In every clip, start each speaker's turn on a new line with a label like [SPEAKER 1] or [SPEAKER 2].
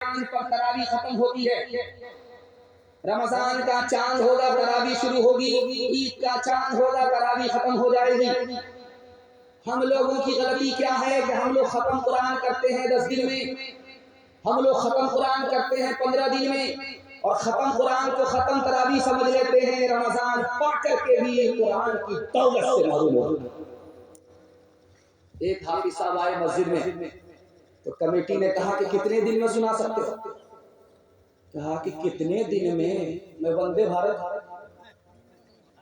[SPEAKER 1] चांद पर तरावी खत्म होती है। रमजान का चांद होगा तरावी शुरू होगी, ईद का चांद होगा तरावी खत्म हो जाएगी। हम लोगों की गलती क्या है कि हम लोग खत्म कुरान करते हैं 10 दिन में, हम लोग खत्म कुरान करते हैं 15 दिन में, और खत्म कुरान को खत्म तरावी समझ लेते हैं। रमजान पढ़ करके भी कुरान की दौलत से महरूम हो। एक हाफिज साहब आए मस्जिद में, तो कमेटी ने कहा कि कितने दिन में सुना सकते हो? कहा कि कितने दिन में, मैं वंदे भारत,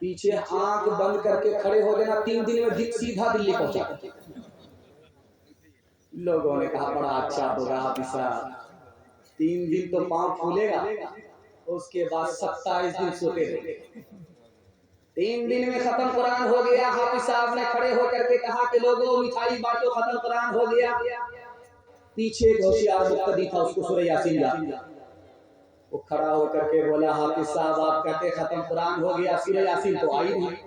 [SPEAKER 1] पीछे आंख बंद करके खड़े हो देना, 3 दिन में सीधा दिल्ली पहुंचा। लोगों ने कहा बड़ा अच्छा होगा हाफिज साहब, 3 दिन तो पांव फूलेगा, उसके बाद 27 दिन सोते रहे। 3 दिन में खत्म कुरान हो गया। हाफिज साहब ने खड़े होकर के कहा कि लोगों मिठाई बांटो, खत्म कुरान हो गया। पीछे एक होशियार मुक्तदी था, उसको सूरह यासीन याद, वो खड़ा होकर के बोला हाफिज साहब आप कहते खत्म कुरान हो गया, सूरह यासीन तो आई नहीं।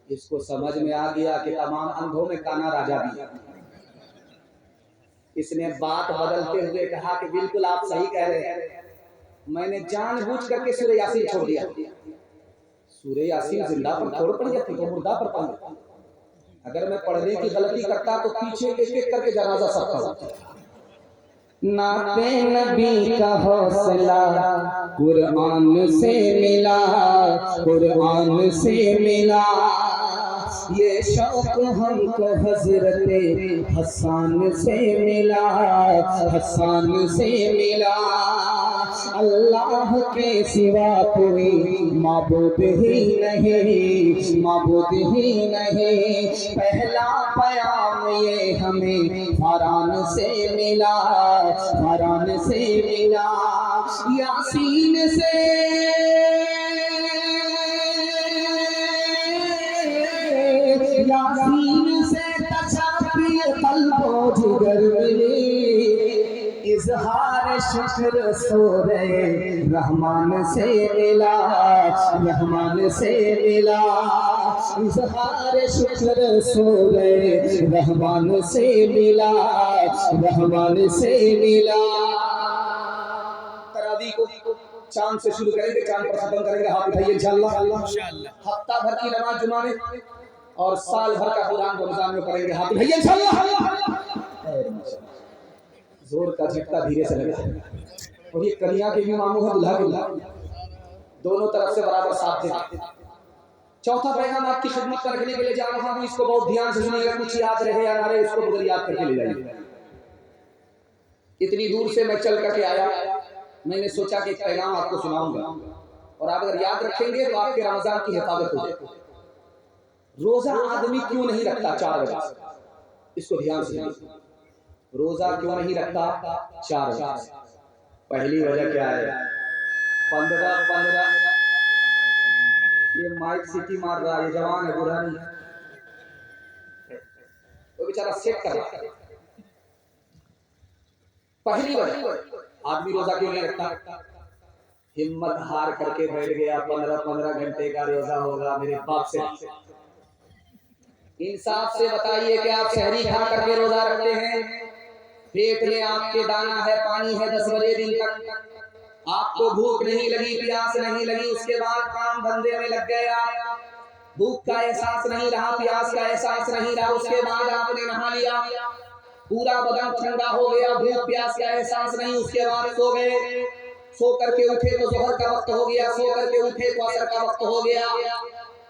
[SPEAKER 1] इसको समझ में आ गया कि तमाम अंधों में काना राजा भी। इसने बात बदलते हुए कहा कि बिल्कुल आप सही कह रहे हैं, मैंने जानबूझ करके सूरह यासीन छोड़ दिया। सूरह यासीन जिंदा पर थोड़ा पढ़ जाती तो मुर्दा पर पढ़, अगर मैं पढ़ने की गलती करता तो पीछे एक एक करके जनाजा सबका होता। नाते नबी का हौसला कुरान से मिला, कुरान से मिला, ये शौक हमको हजरते हसन से मिला, हसन से मिला। अल्लाह के सिवा कोई माबूद ही नहीं, माबूद ही नहीं। पहला प्याम ये हमें फरान से मिला, फरान से मिला। यासीन से यासीन से तछापी कल्बो जिगर मिली, इजहार शुक्र सूरे रहमान से मिला, रहमान से मिला। इजहार शुक्र सूरे रहमान से मिला, रहमान से मिला। तरावी को चांद से शुरू करेंगे, चांद पर खत्म करेंगे। हाथ उठाइए इंशाअल्लाह। हफ्ता भर की नमाज जुमा में और साल भर का कुरान रमजान में पढ़ेंगे। हाथ उठाइए इंशाअल्लाह। जोर का झटका धीरे से लगा, और ये कन्या के भी मामू है, दूल्हा के दूल्हा, दोनों तरफ से बराबर साथ दे। चौथा पैगाम आपकी खिदमत में रखने के लिए जा रहा हूँ, इसको बहुत ध्यान से सुनिएगा, कुछ याद रहे या ना रहे इसको बगैर याद करके ले जाइए। इतनी दूर से मैं चल करके आया, मैंने सोचा कि एक पैगाम आपको सुनाऊंगा, और आप अगर याद रखेंगे तो आपके रमजान की हिफाजत हो जाएगी। रोजा आदमी क्यों नहीं रखता? 4 वजह, इसको ध्यान से। रोजा क्यों नहीं रखता? 4 वजह। पहली वजह क्या है? 15 ये माइक सिटी मार रहा है, ये जवान है, बुरा नहीं है, वो बेचारा सेट कर रहा है। पहली वजह आदमी रोजा क्यों नहीं रखता? हिम्मत हार करके बैठ गया, 15 घंटे का रोजा होगा, मेरे बाप से इंसाफ से बताइए कि आप शहरी खा करके रोजा रखते हैं, पेट में आपके दाना है, पानी है, 10 बजे दिन तक आपको भूख नहीं लगी, प्यास नहीं लगी, उसके बाद काम धंधे में लग गए, आप भूख का एहसास नहीं रहा, प्यास का एहसास नहीं रहा, उसके बाद आपने नहा लिया, पूरा बदन ठंडा हो गया, भूख प्यास का एहसास नहीं, उसके बाद सो गए, सो करके उठे तो जोहर का वक्त हो गया, सो करके उठे तो असर का वक्त हो गया।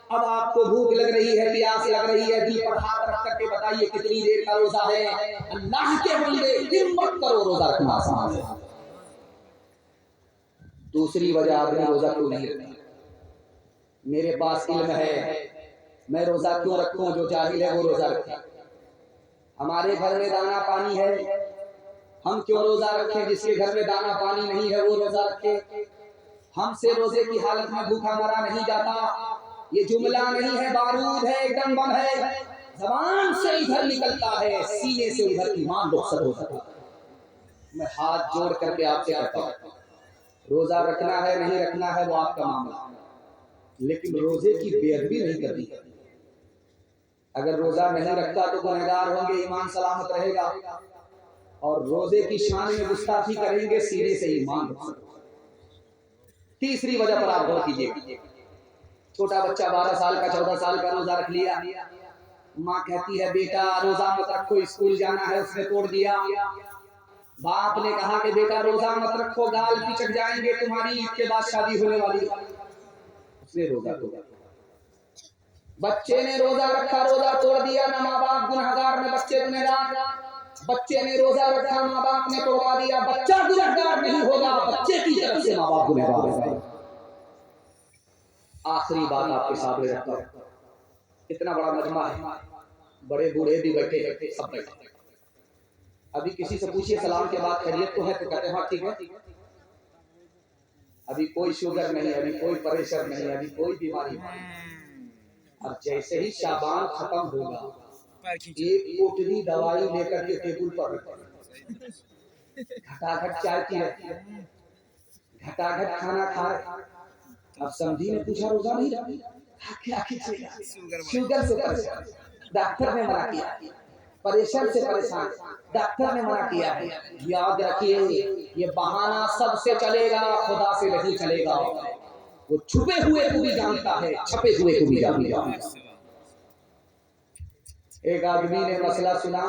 [SPEAKER 1] अब आपको भूख लग रही है, प्यास लग रही है, दिल पर हाथ रख करके बताइए कितनी देर का रोजा है? अल्लाह के बंदे हिम्मत करो, रोजा रखना आसान है। दूसरी वजह आदमी रोजा क्यों नहीं रखता? मेरे पास इल्म है, मैं रोजा क्यों रखूं? जो जाहिल है वो रोजा रखे। हमारे घर में दाना पानी है, हम क्यों रोजा रखें? जिसके घर में दाना पानी नहीं है वो रोजा रखे। हमसे रोजे की हालत में भूखा मरा नहीं जाता। ये जुमला नहीं है, बारूद है, एकदम बम है, जबान से इधर निकलता है, सीने से उधर ईमान रुखसत हो सकता है। मैं हाथ जोड़ करके आपसे कहता हूं, रोजा रखना है नहीं रखना है वो आपका मामला, लेकिन रोजे की बेअदबी नहीं करनी। अगर रोजा नहीं रखता तो गुनहगार होंगे, ईमान सलामत रहेगा, और रोजे की शान में गुस्ताखी करेंगे, सीने से ईमान। तीसरी वजह पर आप गौर कीजिए, छोटा बच्चा 12 साल का 14 साल का रोजा रख लिया, माँ कहती है बेटा रोजा मत रखो, स्कूल जाना है, उसने तोड़ दिया। बाप ने कहा कि बेटा रोजा मत रखो, गाल पिचक जाएंगे तुम्हारी, ईद के बाद शादी होने वाली है, उसने रोजा तोड़ा। बच्चे ने रोजा रखा, रोजा तोड़ दिया, ना माँ बाप गुनहगार न बच्चे गुनहगार। बच्चे ने रोजा रखा, माँ बाप ने तोड़वा दिया, बच्चा गुनहगार नहीं होगा, बच्चे की तरफ से माँ बाप गुनहगार होगा। आखिरी बात आपके सामने रखता हूं, इतना बड़ा मजमा है, बड़े बूढ़े भी बैठे हैं, सब बैठे। अभी किसी से पूछिए सलाम के बाद खैरियत तो है, तो कहते हैं हाँ ठीक है। अभी कोई शुगर नहीं, अभी कोई प्रेशर नहीं, अभी कोई बीमारी नहीं। और जैसे ही शाबान खत्म होगा, एक पोटली दवाई लेकर के टेबल पर घटाघट चाय पी रही है, घटाघट खाना खा रहे। अब समझी ने पूछा रोजा नहीं रखा, क्या कीजिएगा? शुगर से परेशान, डॉक्टर ने मना किया, प्रेशर से परेशान, डॉक्टर ने मना किया है। याद रखिए ये बहाना सबसे चलेगा, खुदा से नहीं चलेगा। वो छुपे हुए को भी जानता है, छपे हुए को भी जानता है। एक आदमी ने मसला सुना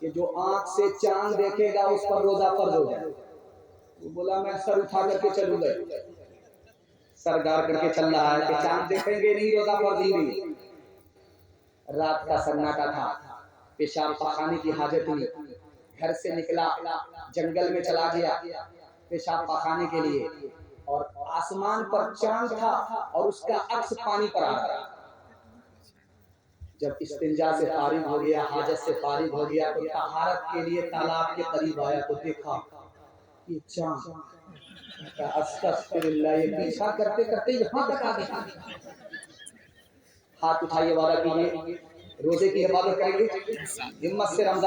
[SPEAKER 1] कि जो आंख से चांद देखेगा उस पर रोजा फर्ज हो जाए। वो बोला मैं सर उठा करके चलूंगा, सर गाड़ करके चल रहा है कि चांद देखेंगे नहीं, रोजा फर्ज ही नहीं। रात का सन्नाटा था, पेशाब पखाने की हाजत हुई, घर से निकला, जंगल में चला गया पेशाब पखाने के लिए, और आसमान पर चांद था और उसका अक्स पानी पर आ रहा। जब इस्तिंजा से फारिग हो गया, हाजत से फारिग हो गया, तो तहारत के लिए तालाब के करीब आया तो देखा ये चांद, अस्तगफिरुल्लाह, ये पीछा करते करते यहाँ तक आ गया। हाथ उठाइए, वादा कीजिए रोजे की इबादत करेंगे, हिम्मत से रमजान